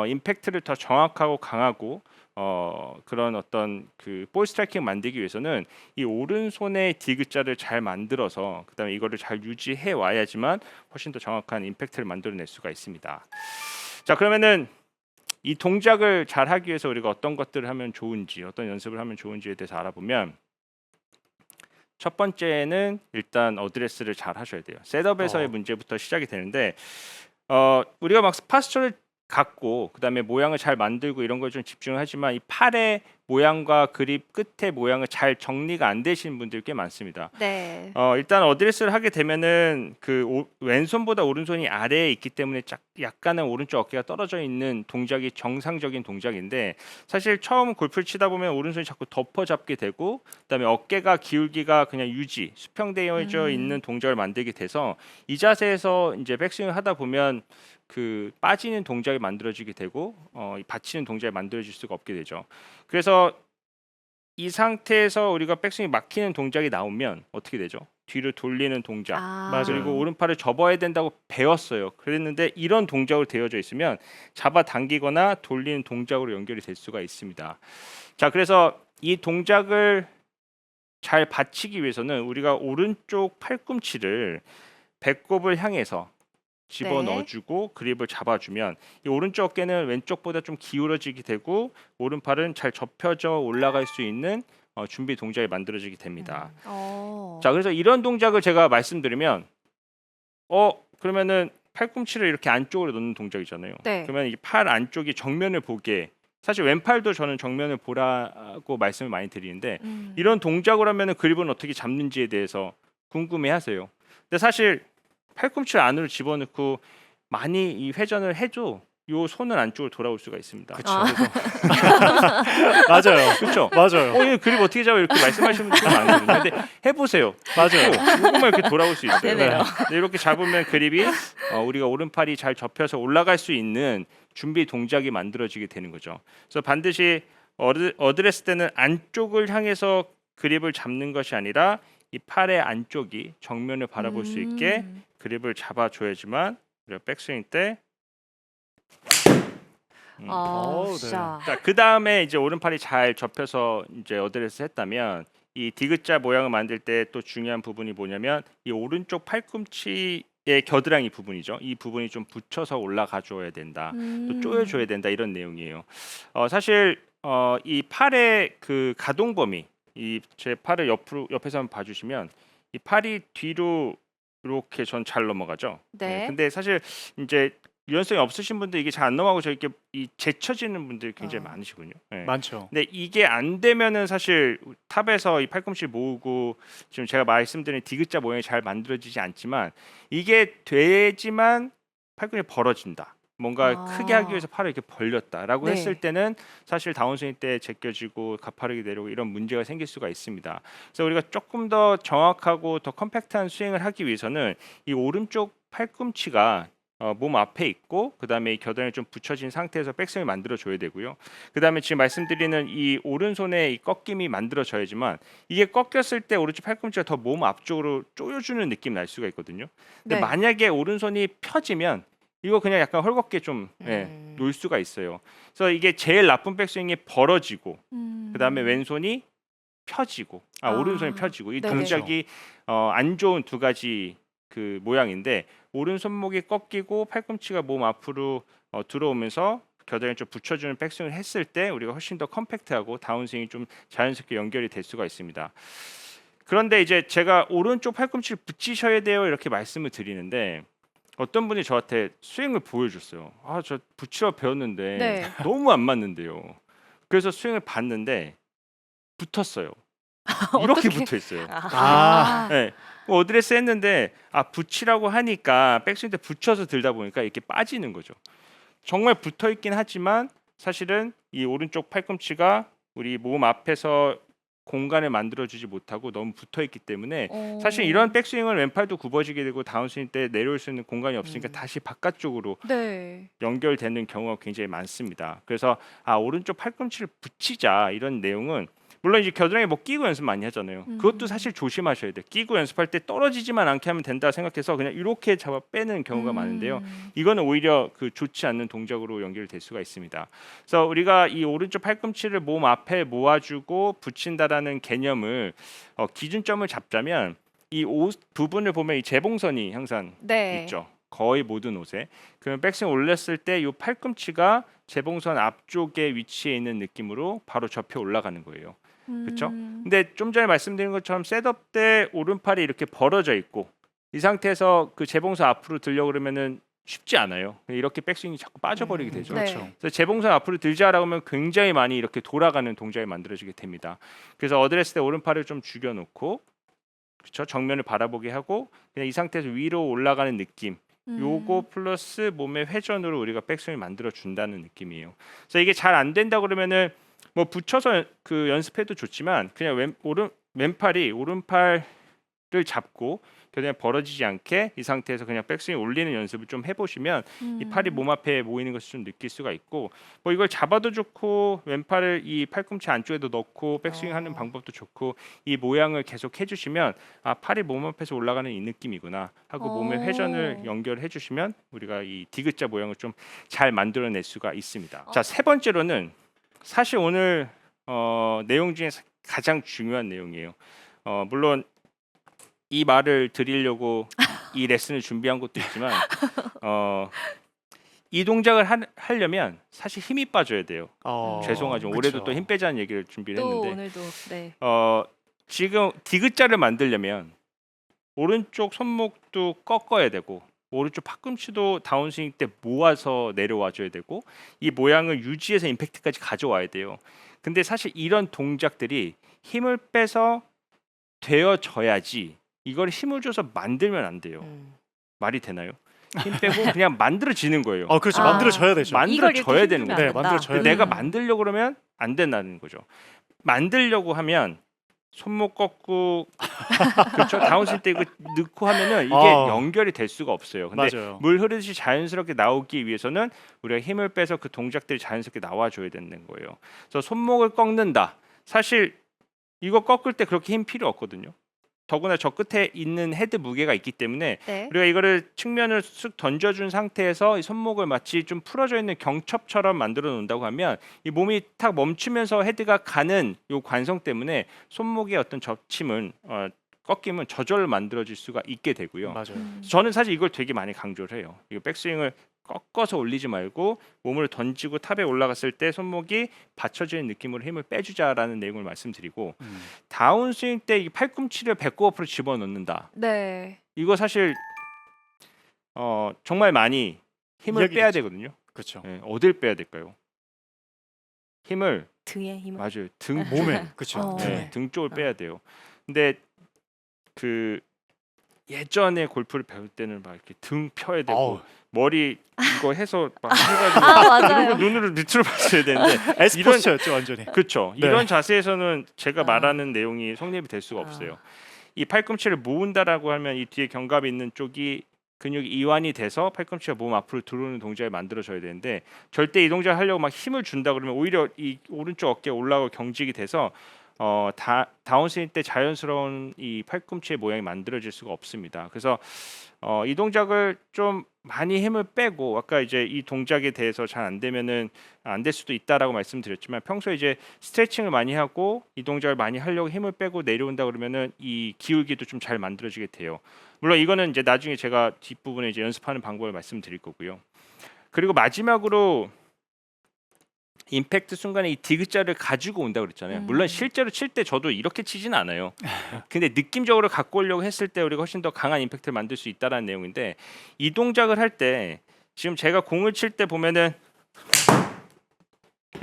임팩트를 더 정확하고 강하고 그런 어떤 그 볼 스트라이킹 만들기 위해서는 이 오른손의 디귿자를 잘 만들어서 그다음에 이거를 잘 유지해 와야지만 훨씬 더 정확한 임팩트를 만들어낼 수가 있습니다. 자, 그러면은 이 동작을 잘 하기 위해서 우리가 어떤 것들을 하면 좋은지, 어떤 연습을 하면 좋은지에 대해서 알아보면 첫 번째는 일단 어드레스를 잘 하셔야 돼요. 셋업에서의 어. 문제부터 시작이 되는데 우리가 막 파스처를 갖고 그다음에 모양을 잘 만들고 이런 걸 좀 집중을 하지만 이 팔의 모양과 그립 끝의 모양을 잘 정리가 안 되시는 분들이 꽤 많습니다. 네. 일단 어드레스를 하게 되면은 왼손보다 오른손이 아래에 있기 때문에 약간은 오른쪽 어깨가 떨어져 있는 동작이 정상적인 동작인데 사실 처음 골프를 치다 보면 오른손이 자꾸 덮어잡게 되고 그다음에 어깨가 기울기가 그냥 유지 수평되어져 있는 동작을 만들게 돼서 이 자세에서 이제 백스윙을 하다 보면 그 빠지는 동작이 만들어지게 되고 이 받치는 동작이 만들어질 수가 없게 되죠. 그래서 이 상태에서 우리가 백스윙이 막히는 동작이 나오면 어떻게 되죠? 뒤로 돌리는 동작 그리고 맞아요. 오른팔을 접어야 된다고 배웠어요. 그랬는데 이런 동작으로 되어져 있으면 잡아당기거나 돌리는 동작으로 연결이 될 수가 있습니다. 자, 그래서 이 동작을 잘 받치기 위해서는 우리가 오른쪽 팔꿈치를 배꼽을 향해서 집어넣어주고 그립을 잡아주면 이 오른쪽 어깨는 왼쪽보다 좀 기울어지게 되고 오른팔은 잘 접혀져 올라갈 수 있는 준비 동작이 만들어지게 됩니다. 자, 그래서 이런 동작을 제가 말씀드리면 그러면은 팔꿈치를 이렇게 안쪽으로 넣는 동작이잖아요. 네. 그러면 이 팔 안쪽이 정면을 보게 사실 왼팔도 저는 정면을 보라고 말씀을 많이 드리는데 이런 동작을 하면은 그립은 어떻게 잡는지에 대해서 궁금해하세요. 근데 사실 팔꿈치를 안으로 집어넣고 많이 이 회전을 해도 요 손은 안쪽으로 돌아올 수가 있습니다. 그쵸. 아. 맞아요. 그렇죠. 맞아요. 이 그립 어떻게 잡아 이렇게 말씀하시는 분들 많거든요. 근데 해보세요. 맞아요. 조금만 이렇게 돌아올 수 있어요. 되네요. 네, 이렇게 잡으면 그립이 우리가 오른팔이 잘 접혀서 올라갈 수 있는 준비 동작이 만들어지게 되는 거죠. 그래서 반드시 어드레스 때는 안쪽을 향해서 그립을 잡는 것이 아니라 이 팔의 안쪽이 정면을 바라볼 수 있게 그립을 잡아줘야지만 우리가 백스윙 때 네. 진짜. 자, 그 다음에 이제 오른팔이 잘 접혀서 이제 어드레스 했다면 이 디귿자 모양을 만들 때 또 중요한 부분이 뭐냐면 이 오른쪽 팔꿈치의 겨드랑이 부분이죠. 이 부분이 좀 붙여서 올라가 줘야 된다. 또 조여줘야 된다 이런 내용이에요. 사실 이 팔의 그 가동 범위, 이 제 팔을 옆에서 한번 봐주시면 이 팔이 뒤로 이렇게 전 잘 넘어가죠. 네. 근데 사실 이제 유연성이 없으신 분들 이게 잘 안 넘어가고 저렇게 이 제쳐지는 분들이 굉장히 많으시군요. 많죠. 근데 이게 안 되면은 사실 탑에서 이 팔꿈치 모으고 지금 제가 말씀드린 디귿자 모양이 잘 만들어지지 않지만 이게 되지만 팔꿈치 벌어진다. 뭔가 크게 하기 위해서 팔을 이렇게 벌렸다라고 네. 했을 때는 사실 다운스윙 때 제껴지고 가파르게 내려오고 이런 문제가 생길 수가 있습니다. 그래서 우리가 조금 더 정확하고 더 컴팩트한 스윙을 하기 위해서는 이 오른쪽 팔꿈치가 몸 앞에 있고 그다음에 이 겨드랑이 좀 붙여진 상태에서 백스윙을 만들어 줘야 되고요. 그다음에 지금 말씀드리는 이 오른손의 이 꺾임이 만들어져야지만 이게 꺾였을 때 오른쪽 팔꿈치가 더 몸 앞쪽으로 조여주는 느낌 날 수가 있거든요. 근데 네. 만약에 오른손이 펴지면 이거 그냥 약간 헐겁게 좀 놓을 수가 있어요. 그래서 이게 제일 나쁜 백스윙이 벌어지고 그다음에 왼손이 펴지고 오른손이 펴지고 이 네네. 동작이 안 좋은 두 가지 그 모양인데 오른손목이 꺾이고 팔꿈치가 몸 앞으로 들어오면서 겨드랑이 좀 붙여주는 백스윙을 했을 때 우리가 훨씬 더 컴팩트하고 다운스윙이 좀 자연스럽게 연결이 될 수가 있습니다. 그런데 이제 제가 오른쪽 팔꿈치를 붙이셔야 돼요 이렇게 말씀을 드리는데 어떤 분이 저한테 스윙을 보여줬어요. 저 붙이라고 배웠는데 네. 너무 안 맞는데요. 그래서 스윙을 봤는데 붙었어요. 이렇게 어떡해. 붙어 있어요. 네. 어드레스 했는데 붙이라고 하니까 백스윙 때 붙여서 들다 보니까 이렇게 빠지는 거죠. 정말 붙어 있긴 하지만 사실은 이 오른쪽 팔꿈치가 우리 몸 앞에서 공간을 만들어주지 못하고 너무 붙어 있기 때문에 사실 이런 백스윙은 왼팔도 굽어지게 되고 다운스윙 때 내려올 수 있는 공간이 없으니까 다시 바깥쪽으로 네. 연결되는 경우가 굉장히 많습니다. 그래서 오른쪽 팔꿈치를 붙이자 이런 내용은 물론 이제 겨드랑이 뭐 끼고 연습 많이 하잖아요. 그것도 사실 조심하셔야 돼요. 끼고 연습할 때 떨어지지만 않게 하면 된다 생각해서 그냥 이렇게 잡아 빼는 경우가 많은데요. 이거는 오히려 그 좋지 않는 동작으로 연결될 수가 있습니다. 그래서 우리가 이 오른쪽 팔꿈치를 몸 앞에 모아주고 붙인다라는 개념을 기준점을 잡자면 이 옷 부분을 보면 이 재봉선이 항상 네. 있죠. 거의 모든 옷에. 그러면 백스윙 올렸을 때 이 팔꿈치가 재봉선 앞쪽에 위치해 있는 느낌으로 바로 접혀 올라가는 거예요. 그렇죠? 근데 좀 전에 말씀드린 것처럼 셋업 때 오른팔이 이렇게 벌어져 있고 이 상태에서 그 재봉선 앞으로 들려 그러면은 쉽지 않아요. 이렇게 백스윙이 자꾸 빠져버리게 되죠. 네. 그렇죠. 그래서 재봉선 앞으로 들자라고 하면 굉장히 많이 이렇게 돌아가는 동작이 만들어지게 됩니다. 그래서 어드레스 때 오른팔을 좀 죽여놓고 그렇죠? 정면을 바라보게 하고 그냥 이 상태에서 위로 올라가는 느낌. 요거 플러스 몸의 회전으로 우리가 백스윙을 만들어 준다는 느낌이에요. 그래서 이게 잘 안 된다 그러면은 뭐 붙여서 그 연습해도 좋지만 그냥 왼팔이 오른팔을 잡고 그냥 벌어지지 않게 이 상태에서 그냥 백스윙 올리는 연습을 좀 해보시면 이 팔이 몸 앞에 모이는 것을 좀 느낄 수가 있고 뭐 이걸 잡아도 좋고 왼팔을 이 팔꿈치 안쪽에도 넣고 백스윙하는 방법도 좋고 이 모양을 계속 해주시면 아 팔이 몸 앞에서 올라가는 이 느낌이구나 하고 몸의 회전을 연결해 주시면 우리가 이 디귿자 모양을 좀 잘 만들어낼 수가 있습니다. 자, 세 번째로는 사실 오늘 내용 중에 가장 중요한 내용이에요. 물론 이 말을 드리려고 이 레슨을 준비한 것도 있지만 이 동작을 하려면 사실 힘이 빠져야 돼요. 죄송하지만 올해도 또 힘 빼자는 얘기를 준비를 또 했는데 오늘도 네. 지금 디귿자를 만들려면 오른쪽 손목도 꺾어야 되고 오른쪽 팔꿈치도 다운스윙 때 모아서 내려와줘야 되고 이 모양을 유지해서 임팩트까지 가져와야 돼요. 근데 사실 이런 동작들이 힘을 빼서 되어져야지 이걸 힘을 줘서 만들면 안 돼요. 말이 되나요? 힘 빼고 그냥 만들어지는 거예요. 그렇죠. 아. 만들어져야 되죠. 만들어져야 되는 거예요. 거예요. 네, 만들어져야 근데 내가 돼요. 만들려고 그러면 안 된다는 거죠. 만들려고 하면 손목 꺾고 그렇죠. 다운스윙 때 이거 넣고 하면은 이게 연결이 될 수가 없어요. 근데 맞아요. 물 흐르듯이 자연스럽게 나오기 위해서는 우리가 힘을 빼서 그 동작들이 자연스럽게 나와줘야 되는 거예요. 그래서 손목을 꺾는다. 사실 이거 꺾을 때 그렇게 힘 필요 없거든요. 더구나 저 끝에 있는 헤드 무게가 있기 때문에 네. 우리가 이거를 측면을 쓱 던져준 상태에서 이 손목을 마치 좀 풀어져 있는 경첩처럼 만들어 놓는다고 하면 이 몸이 탁 멈추면서 헤드가 가는 요 관성 때문에 손목의 어떤 접침은 꺾임은 저절로 만들어질 수가 있게 되고요. 맞아요. 저는 사실 이걸 되게 많이 강조를 해요. 이거 백스윙을 꺾어서 올리지 말고 몸을 던지고 탑에 올라갔을 때 손목이 받쳐지는 느낌으로 힘을 빼주자라는 내용을 말씀드리고 다운스윙 때 이 팔꿈치를 배꼽 앞으로 집어넣는다. 네. 이거 사실 정말 많이 힘을 이야기겠죠. 빼야 되거든요. 그렇죠. 네, 어딜 빼야 될까요? 힘을 등에 힘을. 맞아요. 등 몸에 그렇죠. 네, 등 쪽을 빼야 돼요. 근데 그 예전에 골프를 배울 때는 막 이렇게 등 펴야 되고 머리 이거 해서 막 해가지고 맞아요. 그리고 눈으로 밑으로 봤어야 되는데 에스포츠였죠 완전히. 그렇죠. 네. 이런 자세에서는 제가 말하는 내용이 성립이 될 수가 없어요. 이 팔꿈치를 모은다라고 하면 이 뒤에 견갑이 있는 쪽이 근육이 이완이 돼서 팔꿈치가 몸 앞으로 들어오는 동작을 만들어줘야 되는데 절대 이 동작을 하려고 막 힘을 준다 그러면 오히려 이 오른쪽 어깨 올라가고 경직이 돼서 다운스윙 때 자연스러운 이 팔꿈치의 모양이 만들어질 수가 없습니다. 그래서 이 동작을 좀 많이 힘을 빼고 아까 이제 이 동작에 대해서 잘 안 되면은 안 될 수도 있다라고 말씀드렸지만 평소에 이제 스트레칭을 많이 하고 이 동작을 많이 하려고 힘을 빼고 내려온다 그러면은 이 기울기도 좀 잘 만들어지게 돼요. 물론 이거는 이제 나중에 제가 뒷부분에 이제 연습하는 방법을 말씀드릴 거고요. 그리고 마지막으로 임팩트 순간에 이 디귿자를 가지고 온다 그랬잖아요. 물론 실제로 칠 때 저도 이렇게 치지는 않아요. 근데 느낌적으로 갖고 오려고 했을 때 우리가 훨씬 더 강한 임팩트를 만들 수 있다라는 내용인데 이 동작을 할 때 지금 제가 공을 칠 때 보면은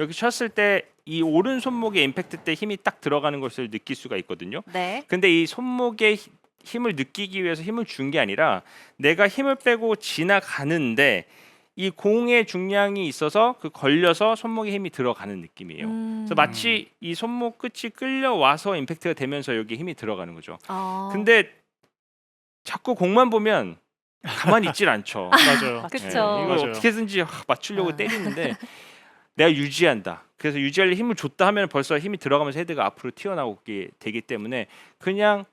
여기 쳤을 때 이 오른 손목에 임팩트 때 힘이 딱 들어가는 것을 느낄 수가 있거든요. 네. 근데 이 손목에 힘을 느끼기 위해서 힘을 준 게 아니라 내가 힘을 빼고 지나가는데 이 공의 중량이 있어서 그 걸려서 손목에 힘이 들어가는 느낌이에요. 그래서 마치 이 손목 끝이 끌려와서 임팩트가 되면서 여기 힘이 들어가는 거죠. 근데 자꾸 공만 보면 가만히 있질 않죠. 맞아요. 그쵸. 이거 맞아요. 어떻게든지 맞추려고 때리는데 내가 유지한다. 그래서 유지할 힘을 줬다 하면 벌써 힘이 들어가면서 헤드가 앞으로 튀어나오게 되기 때문에 그냥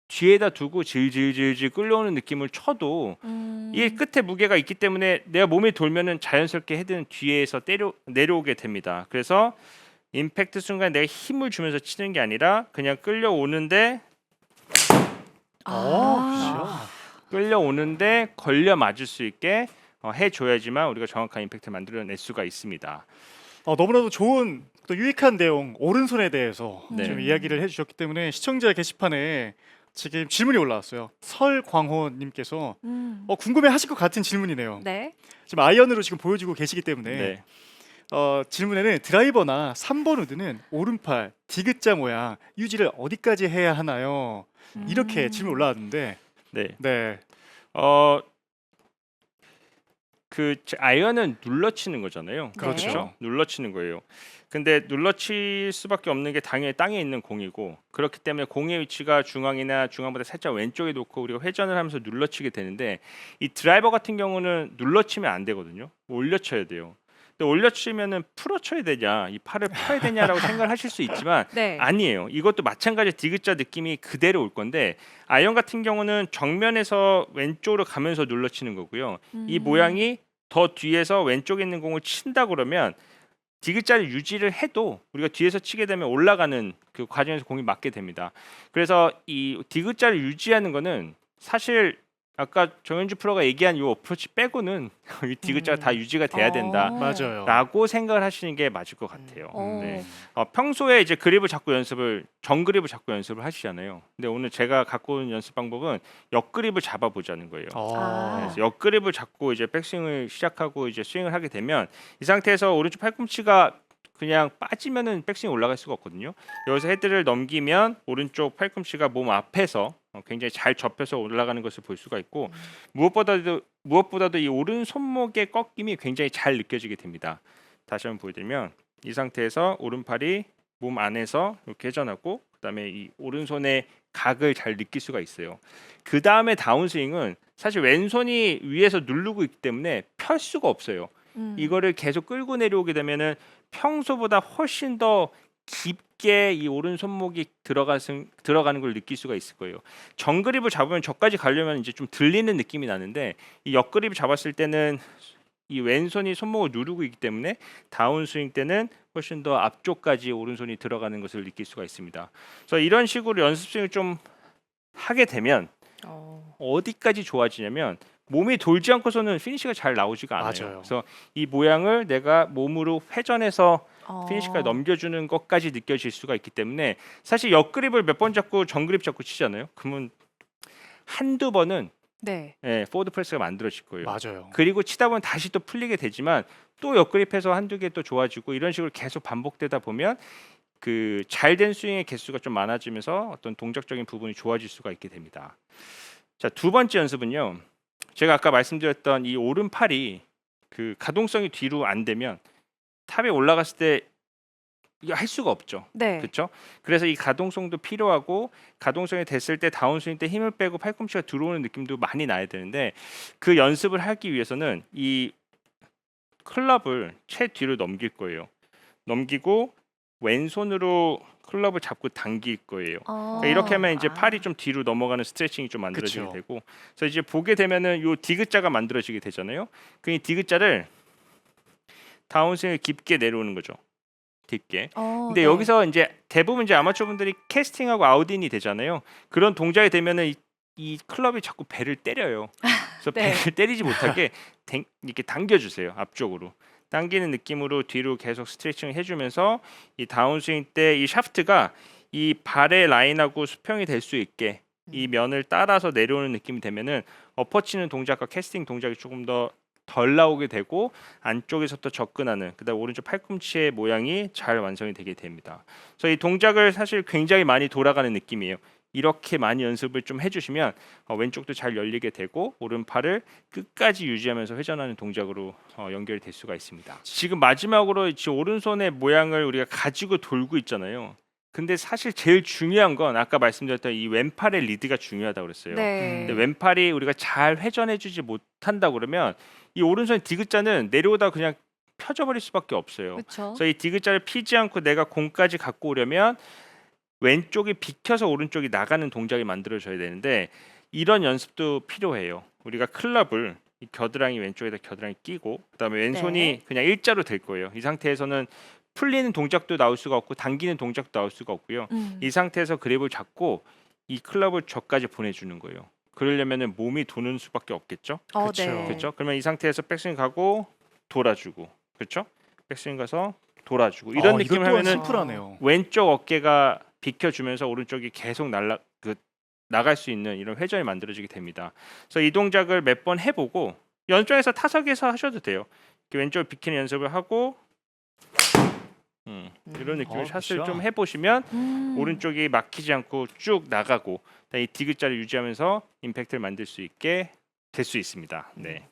뒤에다 두고 질질질질 끌려오는 느낌을 쳐도 이 끝에 무게가 있기 때문에 내가 몸이 돌면은 자연스럽게 헤드는 뒤에서 내려오게 됩니다. 그래서 임팩트 순간 내가 힘을 주면서 치는 게 아니라 그냥 끌려오는데 걸려 맞을 수 있게 해줘야지만 우리가 정확한 임팩트를 만들어낼 수가 있습니다. 너무나도 좋은 또 유익한 내용 오른손에 대해서 네. 좀 이야기를 해주셨기 때문에 시청자 게시판에 지금 질문이 올라왔어요. 설광호님께서 궁금해하실 것 같은 질문이네요. 네. 지금 아이언으로 지금 보여주고 계시기 때문에 네. 질문에는 드라이버나 3번 우드는 오른팔 디귿자 모양 유지를 어디까지 해야 하나요? 이렇게 질문 올라왔는데 네. 네. 그 아이언은 눌러치는 거잖아요. 그렇죠. 그렇죠? 눌러치는 거예요. 근데 눌러칠 수밖에 없는 게 당연히 땅에 있는 공이고 그렇기 때문에 공의 위치가 중앙이나 중앙보다 살짝 왼쪽에 놓고 우리가 회전을 하면서 눌러치게 되는데 이 드라이버 같은 경우는 눌러치면 안 되거든요. 올려쳐야 돼요. 근데 올려치면은 풀어쳐야 되냐, 이 팔을 펴야 되냐라고 생각을 하실 수 있지만 네. 아니에요. 이것도 마찬가지 디귿자 느낌이 그대로 올 건데 아이언 같은 경우는 정면에서 왼쪽으로 가면서 눌러치는 거고요. 이 모양이 더 뒤에서 왼쪽에 있는 공을 친다 그러면 디귿자를 유지를 해도 우리가 뒤에서 치게 되면 올라가는 그 과정에서 공이 맞게 됩니다. 그래서 이 디귿자를 유지하는 거는 사실 아까 정현주 프로가 얘기한 이 어프로치 빼고는 이 디귿자가 다 유지가 돼야 된다. 맞아요. 라고 생각을 하시는 게 맞을 것 같아요. 어. 네. 평소에 이제 그립을 잡고 정그립을 잡고 연습을 하시잖아요. 근데 오늘 제가 갖고 온 연습 방법은 옆그립을 잡아보자는 거예요. 그래서 옆그립을 잡고 이제 백스윙을 시작하고 이제 스윙을 하게 되면 이 상태에서 오른쪽 팔꿈치가 그냥 빠지면은 백스윙 올라갈 수가 없거든요. 여기서 헤드를 넘기면 오른쪽 팔꿈치가 몸 앞에서 굉장히 잘 접혀서 올라가는 것을 볼 수가 있고 무엇보다도 이 오른 손목의 꺾임이 굉장히 잘 느껴지게 됩니다. 다시 한번 보여드리면 이 상태에서 오른팔이 몸 안에서 이렇게 회전하고 그다음에 이 오른손의 각을 잘 느낄 수가 있어요. 그 다음에 다운스윙은 사실 왼손이 위에서 누르고 있기 때문에 펼 수가 없어요. 이거를 계속 끌고 내려오게 되면은 평소보다 훨씬 더 깊게 이 오른 손목이 들어가는 걸 느낄 수가 있을 거예요. 정그립을 잡으면 저까지 가려면 이제 좀 들리는 느낌이 나는데 이 옆그립을 잡았을 때는 이 왼손이 손목을 누르고 있기 때문에 다운스윙 때는 훨씬 더 앞쪽까지 오른손이 들어가는 것을 느낄 수가 있습니다. 그래서 이런 식으로 연습 스윙을 좀 하게 되면 어디까지 좋아지냐면 몸이 돌지 않고서는 피니시가 잘 나오지가 않아요. 맞아요. 그래서 이 모양을 내가 몸으로 회전해서 피니시까지 넘겨주는 것까지 느껴질 수가 있기 때문에 사실 옆그립을 몇 번 잡고 정그립 잡고 치잖아요. 그러면 한두 번은 네. 포워드 프레스가 만들어질 거예요. 맞아요. 그리고 치다 보면 다시 또 풀리게 되지만 또 옆그립해서 한두 개 또 좋아지고 이런 식으로 계속 반복되다 보면 그 잘된 스윙의 개수가 좀 많아지면서 어떤 동작적인 부분이 좋아질 수가 있게 됩니다. 자, 두 번째 연습은요. 제가 아까 말씀드렸던 이 오른팔이 그 가동성이 뒤로 안 되면 탑에 올라갔을 때 이거 할 수가 없죠. 네. 그렇죠? 그래서 이 가동성도 필요하고 가동성이 됐을 때 다운스윙 때 힘을 빼고 팔꿈치가 들어오는 느낌도 많이 나야 되는데 그 연습을 하기 위해서는 이 클럽을 채 뒤로 넘길 거예요. 넘기고 왼손으로 클럽을 잡고 당길 거예요. 그러니까 이렇게 하면 이제 팔이 좀 뒤로 넘어가는 스트레칭이 좀 만들어지게 그쵸. 되고, 그래서 이제 보게 되면은 요 디귿자가 만들어지게 되잖아요. 그 이 디귿자를 다운스윙을 깊게 내려오는 거죠. 깊게. 근데 네. 여기서 이제 대부분 이제 아마추어 분들이 캐스팅하고 아웃인이 되잖아요. 그런 동작이 되면은 이 클럽이 자꾸 배를 때려요. 그래서 네. 배를 때리지 못하게 이렇게 당겨주세요. 앞쪽으로. 당기는 느낌으로 뒤로 계속 스트레칭을 해주면서 이 다운스윙 때 이 샤프트가 이 발의 라인하고 수평이 될 수 있게 이 면을 따라서 내려오는 느낌이 되면은 엎어치는 동작과 캐스팅 동작이 조금 더 덜 나오게 되고 안쪽에서부터 접근하는 그다음 오른쪽 팔꿈치의 모양이 잘 완성이 되게 됩니다. 그래서 이 동작을 사실 굉장히 많이 돌아가는 느낌이에요. 이렇게 많이 연습을 좀 해주시면 왼쪽도 잘 열리게 되고 오른팔을 끝까지 유지하면서 회전하는 동작으로 연결이 될 수가 있습니다. 지금 마지막으로 지금 오른손의 모양을 우리가 가지고 돌고 있잖아요. 근데 사실 제일 중요한 건 아까 말씀드렸던 이 왼팔의 리드가 중요하다고 그랬어요. 네. 근데 왼팔이 우리가 잘 회전해주지 못한다 그러면 이 오른손 디귿자는 내려오다 그냥 펴져버릴 수밖에 없어요. 그렇죠. 그래서 이 디귿자를 피지 않고 내가 공까지 갖고 오려면 왼쪽이 비켜서 오른쪽이 나가는 동작이 만들어져야 되는데 이런 연습도 필요해요. 우리가 클럽을 이 겨드랑이 왼쪽에다 겨드랑이 끼고 그다음에 왼손이 네. 그냥 일자로 될 거예요. 이 상태에서는 풀리는 동작도 나올 수가 없고 당기는 동작도 나올 수가 없고요. 이 상태에서 그립을 잡고 이 클럽을 저까지 보내주는 거예요. 그러려면은 몸이 도는 수밖에 없겠죠. 그쵸. 네. 그렇죠. 그러면 이 상태에서 백스윙 가고 돌아주고, 그렇죠? 백스윙 가서 돌아주고 이런 느낌을 이것 또한 하면은 심플하네요. 왼쪽 어깨가 비켜주면서 오른쪽이 계속 나갈 수 있는 이런 회전이 만들어지게 됩니다. 그래서 이 동작을 몇 번 해보고 연장에서 타석에서 하셔도 돼요. 이렇게 왼쪽을 비키는 연습을 하고 이런 느낌의 샷을 굿샷. 좀 해보시면 오른쪽이 막히지 않고 쭉 나가고 이 디귿자를 유지하면서 임팩트를 만들 수 있게 될 수 있습니다. 네.